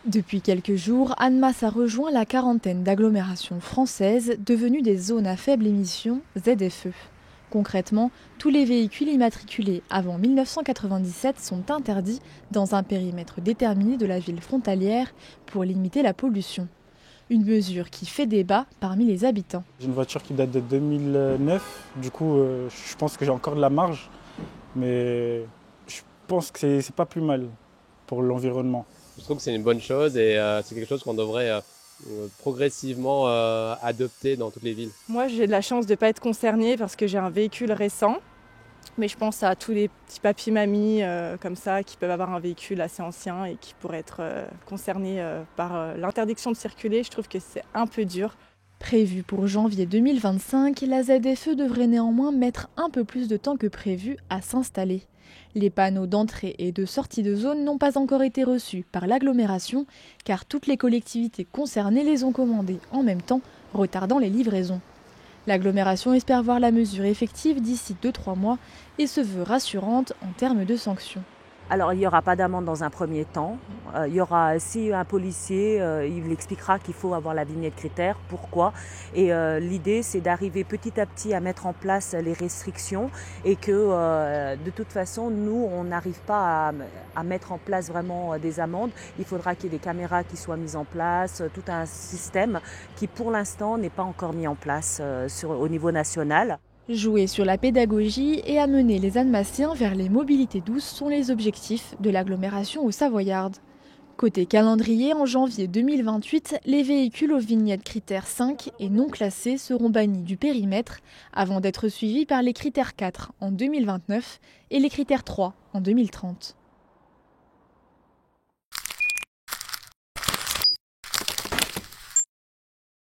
Depuis quelques jours, Annemasse a rejoint la quarantaine d'agglomérations françaises devenues des zones à faible émission ZFE. Concrètement, tous les véhicules immatriculés avant 1997 sont interdits dans un périmètre déterminé de la ville frontalière pour limiter la pollution. Une mesure qui fait débat parmi les habitants. J'ai une voiture qui date de 2009, du coup je pense que j'ai encore de la marge, mais je pense que c'est pas plus mal pour l'environnement. Je trouve que c'est une bonne chose et c'est quelque chose qu'on devrait progressivement adopter dans toutes les villes. Moi, j'ai de la chance de ne pas être concernée parce que j'ai un véhicule récent. Mais je pense à tous les petits papis-mamies comme ça qui peuvent avoir un véhicule assez ancien et qui pourraient être concernés par l'interdiction de circuler. Je trouve que c'est un peu dur. Prévue pour janvier 2025, la ZFE devrait néanmoins mettre un peu plus de temps que prévu à s'installer. Les panneaux d'entrée et de sortie de zone n'ont pas encore été reçus par l'agglomération car toutes les collectivités concernées les ont commandés en même temps, retardant les livraisons. L'agglomération espère voir la mesure effective d'ici 2-3 mois et se veut rassurante en termes de sanctions. Alors il n'y aura pas d'amende dans un premier temps. Il y aura, si un policier, il expliquera qu'il faut avoir la vignette critère, pourquoi. Et l'idée c'est d'arriver petit à petit à mettre en place les restrictions et que de toute façon nous on n'arrive pas à mettre en place vraiment des amendes. Il faudra qu'il y ait des caméras qui soient mises en place, tout un système qui pour l'instant n'est pas encore mis en place au niveau national. Jouer sur la pédagogie et amener les Annemassiens vers les mobilités douces sont les objectifs de l'agglomération haut-savoyarde. Côté calendrier, en janvier 2028, les véhicules aux vignettes critères 5 et non classés seront bannis du périmètre avant d'être suivis par les critères 4 en 2029 et les critères 3 en 2030.